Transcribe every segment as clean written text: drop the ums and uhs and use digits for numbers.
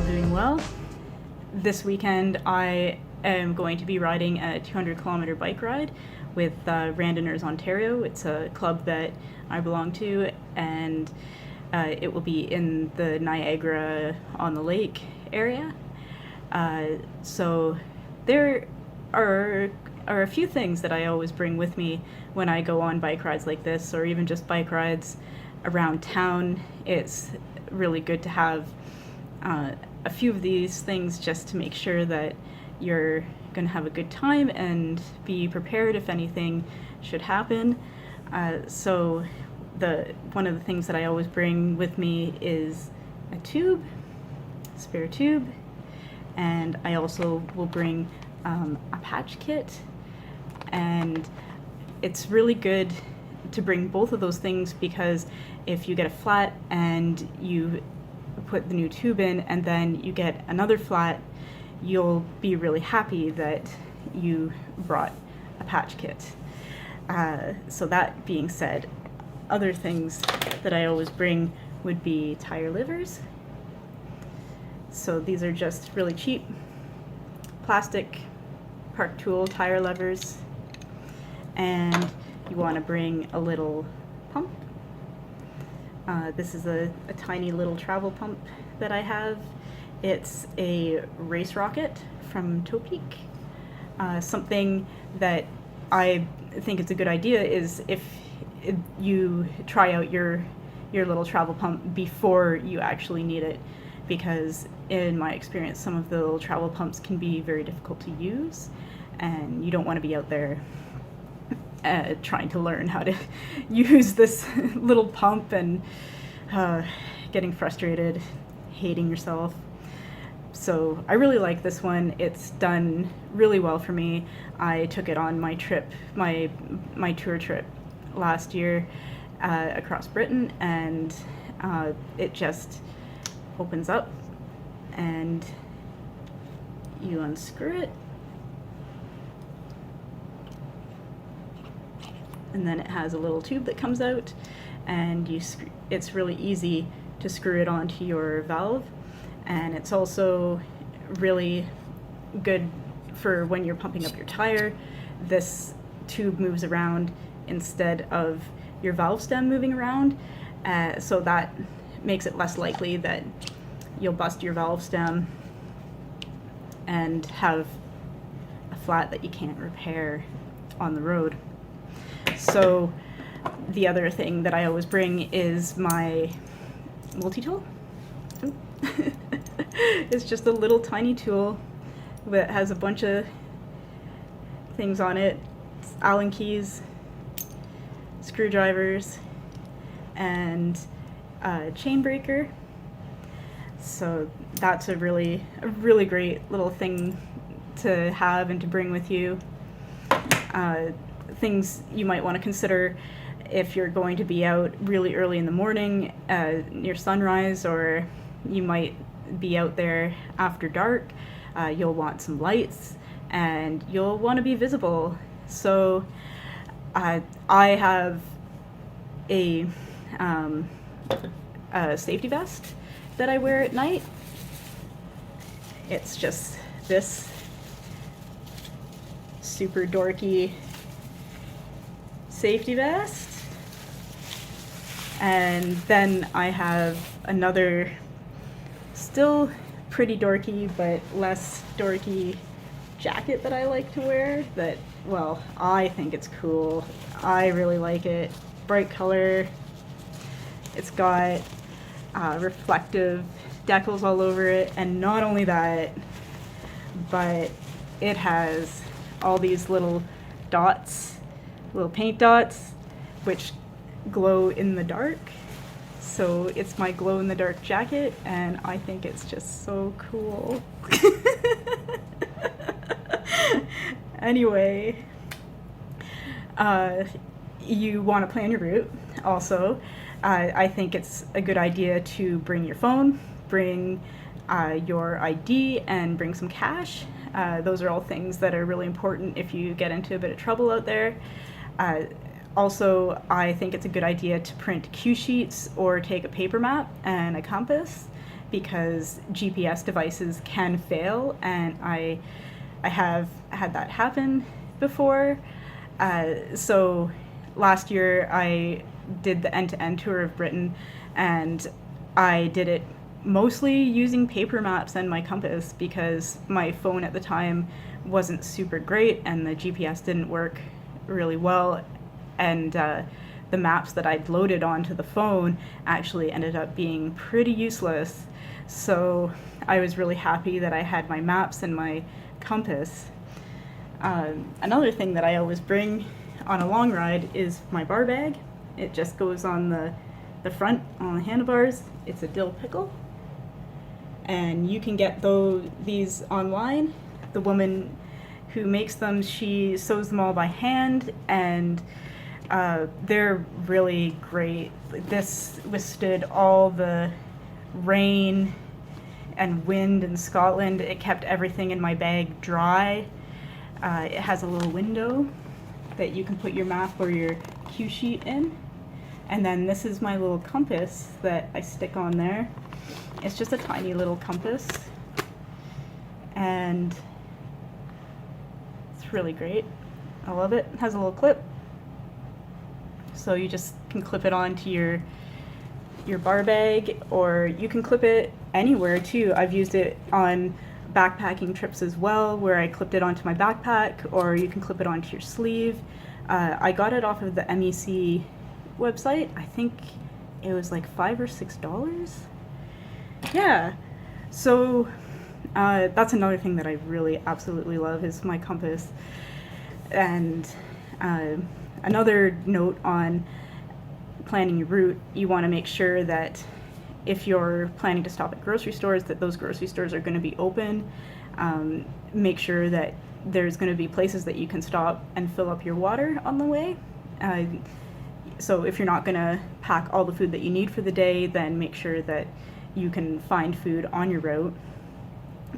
doing well. This weekend I am going to be riding a 200-kilometer bike ride with Randonneurs Ontario. It's a club that I belong to, and it will be in the Niagara-on-the-Lake area. So there are a few things that I always bring with me when I go on bike rides like this, or even just bike rides around town. It's really good to have a few of these things just to make sure that you're going to have a good time and be prepared if anything should happen. So one of the things that I always bring with me is a spare tube, and I also will bring a patch kit. And it's really good to bring both of those things, because if you get a flat and you put the new tube in and then you get another flat, you'll be really happy that you brought a patch kit. So that being said, other things that I always bring would be tire livers. So these are just really cheap plastic park tool tire levers, and you want to bring a little pump. This is a tiny little travel pump that I have. It's a race rocket from Topeak. Something that I think it's a good idea is if you try out your little travel pump before you actually need it, because in my experience some of the little travel pumps can be very difficult to use, and you don't want to be out there trying to learn how to use this little pump and getting frustrated, hating yourself. So I really like this one. It's done really well for me. I took it on my trip, my tour trip last year across Britain, and it just opens up and you unscrew it, and then it has a little tube that comes out, and it's really easy to screw it onto your valve. And it's also really good for when you're pumping up your tire. This tube moves around instead of your valve stem moving around, so that makes it less likely that you'll bust your valve stem and have a flat that you can't repair on the road. So the other thing that I always bring is my multi-tool. It's just a little tiny tool that has a bunch of things on it. It's Allen keys, screwdrivers, and a chain breaker. So that's a really great little thing to have and to bring with you. Things you might want to consider if you're going to be out really early in the morning near sunrise, or you might be out there after dark. You'll want some lights and you'll want to be visible. So I have a safety vest that I wear at night. It's just this super dorky safety vest, and then I have another still pretty dorky but less dorky jacket that I like to wear that, well, I think it's cool. I really like it. Bright color. It's got reflective decals all over it, and not only that, but it has all these little dots, little paint dots, which glow in the dark. So it's my glow in the dark jacket, and I think it's just so cool. Anyway, you want to plan your route also. I think it's a good idea to bring your phone, bring your ID, and bring some cash. Those are all things that are really important if you get into a bit of trouble out there. Also, I think it's a good idea to print cue sheets or take a paper map and a compass because GPS devices can fail, and I have had that happen before. So last year I did the end-to-end tour of Britain, and I did it mostly using paper maps and my compass because my phone at the time wasn't super great and the GPS didn't work really well, and the maps that I'd loaded onto the phone actually ended up being pretty useless. So I was really happy that I had my maps and my compass. Another thing that I always bring on a long ride is my bar bag. It just goes on the front on the handlebars. It's a dill pickle, and you can get these online. The woman who makes them, she sews them all by hand, and they're really great. This withstood all the rain and wind in Scotland. It kept everything in my bag dry. It has a little window that you can put your map or your cue sheet in. And then this is my little compass that I stick on there. It's just a tiny little compass, and it's really great. I love it. It has a little clip, so you just can clip it onto your bar bag, or you can clip it anywhere too. I've used it on backpacking trips as well, where I clipped it onto my backpack, or you can clip it onto your sleeve. I got it off of the MEC website. I think it was like $5 or $6. Yeah, so that's another thing that I really absolutely love is my compass. And another note on planning your route, you want to make sure that if you're planning to stop at grocery stores, that those grocery stores are going to be open. Make sure that there's going to be places that you can stop and fill up your water on the way. So if you're not going to pack all the food that you need for the day, then make sure that you can find food on your route.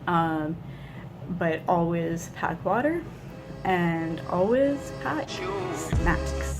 But always pack water, and always pack snacks.